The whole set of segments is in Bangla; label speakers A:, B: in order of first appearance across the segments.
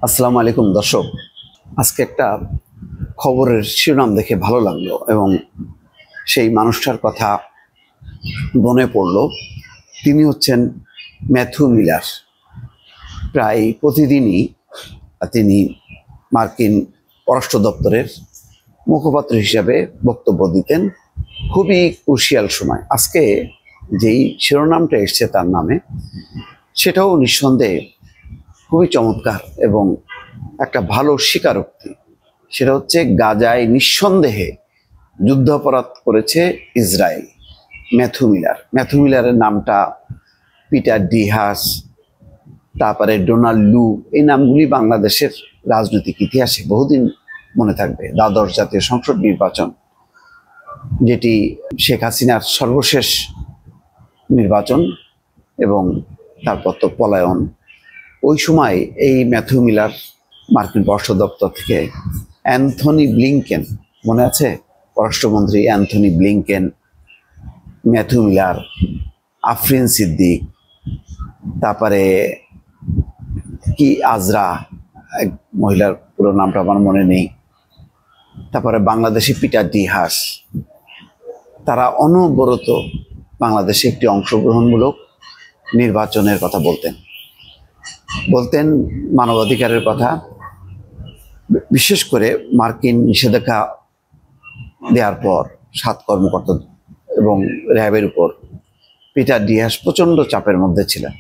A: আসসালামু আলাইকুম দর্শক। আজকে একটা খবরের শিরোনাম দেখে ভালো লাগলো এবং সেই মানুষটার কথা মনে পড়ল। তিনি হচ্ছেন ম্যাথু মিলার। প্রায় প্রতিদিনই তিনি মার্কিন পররাষ্ট্র দপ্তরের মুখপাত্র হিসাবে বক্তব্য দিতেন, খুবই ক্রুশিয়াল সময়। আজকে যেই শিরোনামটা এসছে তার নামে, সেটাও নিঃসন্দেহে খুবই চমৎকার এবং একটা ভালো স্বীকারোক্তি। সেটা হচ্ছে গাজায় নিঃসন্দেহে যুদ্ধাপরাধ করেছে ইসরায়েল। ম্যাথু মিলারের নামটা পিটার ডি হাস, তারপরে ডোনাল্ড লু, এই নামগুলি বাংলাদেশের রাজনৈতিক ইতিহাসে বহুদিন মনে থাকবে। দ্বাদশ জাতীয় সংসদ নির্বাচন, যেটি শেখ হাসিনার সর্বশেষ নির্বাচন এবং তারপর তো পলায়ন। ওই সময় এই ম্যাথু মিলার মার্কিন পররাষ্ট্র দপ্তর থেকে অ্যান্থনি ব্লিংকেন, মনে আছে, পররাষ্ট্রমন্ত্রী Anthony Blinken, Matthew Miller, Afrin Siddique, তারপরে কি আজরা, এক মহিলার পুরো নামটা আমার মনে নেই, তারপরে বাংলাদেশি পিটার ডি হাস, তারা অনবরত বাংলাদেশে একটি অংশগ্রহণমূলক নির্বাচনের কথা বলতেন মানবাধিকারের কথা। বিশেষ করে মার্কিন নিষেধাজ্ঞা দেওয়ার পর 7 কর্মকর্তা এবং র্যাবের উপর পিটার ডি হাস প্রচণ্ড চাপের মধ্যে ছিলেন।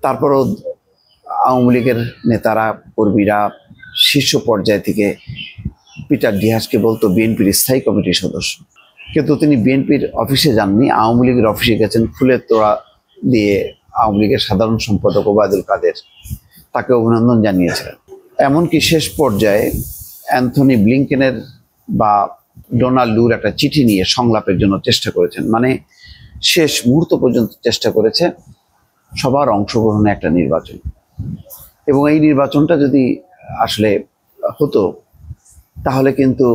A: তারপরও আওয়ামী লীগের নেতারা, কর্মীরা শীর্ষ পর্যায় থেকে পিটার ডি হাসকে বলতো বিএনপির স্থায়ী কমিটির সদস্য, কিন্তু তিনি বিএনপির অফিসে যাননি, আওয়ামী লীগের অফিসে গেছেন। ফুলের তোড়া দিয়ে আওয়ামী লীগের সাধারণ সম্পাদক ওবায়দুল কাদের তাকে অভিনন্দন জানিয়েছিলেন। এমনকি শেষ পর্যায়ে অ্যান্থনি ব্লিংকেনের বা ডোনাল্ড লুর একটা চিঠি নিয়ে সংলাপের জন্য চেষ্টা করেছেন, মানে শেষ মুহূর্ত পর্যন্ত চেষ্টা করেছে সবার অংশগ্রহণে একটা নির্বাচন। এবং এই নির্বাচনটা যদি আসলে হতো, তাহলে কিন্তু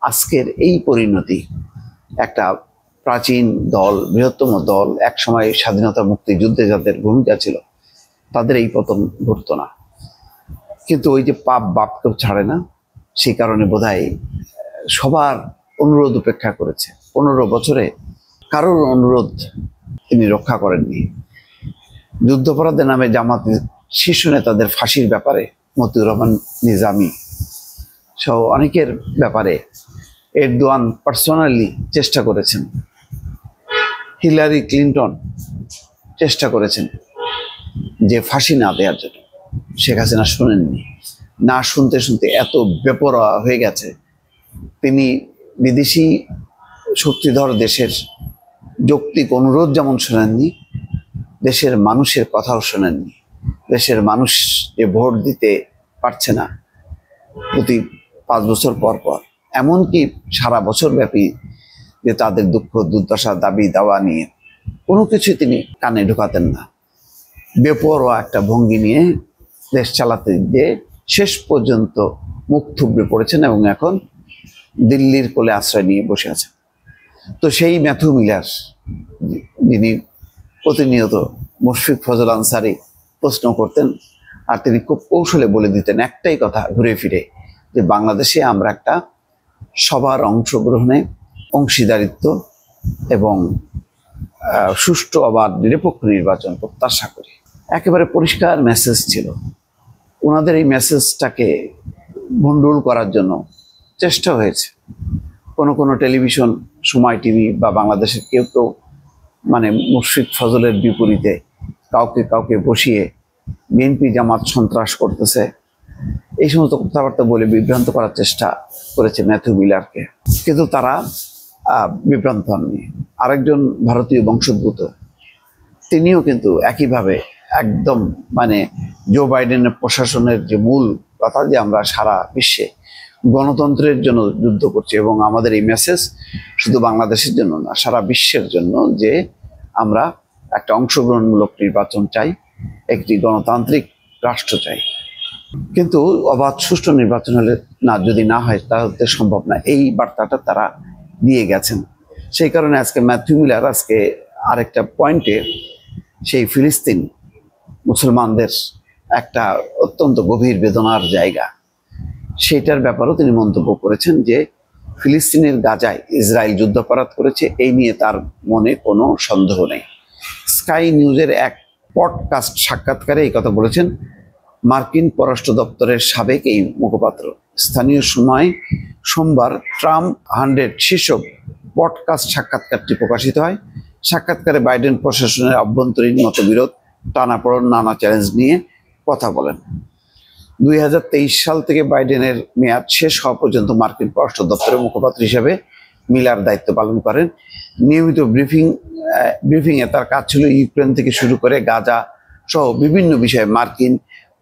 A: আজকের এই পরিণতি, একটা প্রাচীন দল, বৃহত্তম দল, একসময় স্বাধীনতা মুক্তি যুদ্ধে যাদের ভূমিকা ছিল, তাদের এই পতন ঘটতো না। কিন্তু ওই যে পাপ বাপকেও ছাড়ে না, সেই কারণে বোধহয় সবার অনুরোধ উপেক্ষা করেছে। 15 বছরে কারোর অনুরোধ তিনি রক্ষা করেননি। যুদ্ধাপরাধের নামে জামাত শীর্ষ নেতাদের ফাঁসির ব্যাপারে মতিউর রহমান নিজামী সহ অনেকের ব্যাপারে এরদোয়ান পার্সোনালি চেষ্টা করেছেন, হিলারি ক্লিন্টন চেষ্টা করেছেন যে ফাঁসি না দেওয়ার জন্য। শেখ হাসিনা শুনেননি। না শুনতে শুনতে এত বেপরোয়া হয়ে গেছে, তিনি বিদেশি শক্তিধর দেশের যৌক্তিক অনুরোধ যেমন শোনেননি, দেশের মানুষের কথাও শোনেননি। দেশের মানুষ যে ভোট দিতে পারছে না প্রতি 5 বছর পর পর, এমনকি সারা বছর ব্যাপী যে তাদের দুঃখ দুর্দশা দাবি দাওয়া নিয়ে কোনো কিছুই তিনি কানে ঢোকাতেন না। বেপরোয়া একটা ভঙ্গি নিয়ে দেশ চালাতে গিয়ে শেষ পর্যন্ত মুখ থুবড়ে পড়েছেন এবং এখন দিল্লির কোলে আশ্রয় নিয়ে বসে আছেন। তো সেই ম্যাথু মিলার, যিনি প্রতিনিয়ত মুশফিক ফজল আনসারি প্রশ্ন করতেন, আর তিনি খুব কৌশলে বলে দিতেন একটাই কথা ঘুরে ফিরে, যে বাংলাদেশে আমরা একটা সবার অংশগ্রহণে অংশীদারিত্ব এবং সুষ্ঠু অবাধ নিরপেক্ষ নির্বাচন প্রত্যাশা করি। একেবারে পরিষ্কার মেসেজ ছিল। ওনাদের এই মেসেজটাকে ভণ্ডুল করার জন্য চেষ্টা হয়েছে। কোনো টেলিভিশন, সময় টিভি বা বাংলাদেশের কেউ মানে মুশফিক ফজলের বিপরীতে কাউকে বসিয়ে বিএনপি জামাত সন্ত্রাস করতেছে, এই সমস্ত কথাবার্তা বলে বিভ্রান্ত করার চেষ্টা করেছে ম্যাথু মিলারকে। কিন্তু তারা বিভ্রান্ত হননি। আরেকজন ভারতীয় বংশোদ্ভূত, তিনিও কিন্তু একইভাবে একদম মানে জো বাইডেনের প্রশাসনের যে মূল কথা, যে আমরা সারা বিশ্বে গণতন্ত্রের জন্য যুদ্ধ করছি এবং আমাদের এই মেসেজ শুধু বাংলাদেশের জন্য না, সারা বিশ্বের জন্য, যে আমরা একটা অংশগ্রহণমূলক নির্বাচন চাই, একটি গণতান্ত্রিক রাষ্ট্র চাই। কিন্তু অবাধ সুষ্ঠু নির্বাচন হলে যদি না হয় তাহলে সম্ভব না, এই বার্তাটা তারা দিয়ে গেছেন। সেই কারণে আজকে ম্যাথু মিলার আরেকটা পয়েন্টে সেই ফিলিস্তিন মুসলমানদের একটা অত্যন্ত গভীর বেদনার জায়গা। সেটার ব্যাপারেও তিনি মন্তব্য করেছেন যে ফিলিস্তিনের গাজায় ইসরায়েল যুদ্ধাপরাধ করেছে, এই নিয়ে তার মনে কোনো সন্দেহ নেই। স্কাই নিউজের এক পডকাস্ট সাক্ষাৎকারে এই কথা বলেছেন মার্কিন পররাষ্ট্র দপ্তরের সাবেক এই মুখপাত্র। স্থানীয় সময় সোমবার ট্রাম্প 100 শীর্ষক পডকাস্ট সাক্ষাৎকারটি প্রকাশিত হয়। সাক্ষাৎকারে বাইডেন প্রশাসনের অভ্যন্তরীণ মতবিরোধ, টানাপোড়েন, নানা চ্যালেঞ্জ নিয়ে কথা বলেন। 2023 সাল থেকে বাইডেনের মেয়াদ শেষ হওয়া পর্যন্ত মার্কিন পররাষ্ট্র দপ্তরের মুখপাত্র হিসেবে মিলার দায়িত্ব পালন করেন। নিয়মিত ব্রিফিংয়ে তার কাজ ছিল ইউক্রেন থেকে শুরু করে গাজা সহ বিভিন্ন বিষয়ে মার্কিন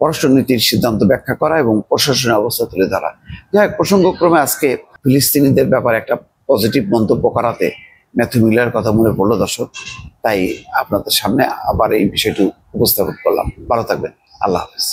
A: পররাষ্ট্রনীতির সিদ্ধান্ত ব্যাখ্যা করা এবং প্রশাসনের অবস্থা তুলে ধরা। যাই হোক, প্রসঙ্গক্রমে আজকে ফিলিস্তিনিদের ব্যাপারে একটা পজিটিভ মন্তব্য করাতে ম্যাথু মিলার কথা মনে পড়লো দর্শক, তাই আপনাদের সামনে আবার এই বিষয়টি উপস্থাপন করলাম। ভালো থাকবেন, আল্লাহ হাফিজ।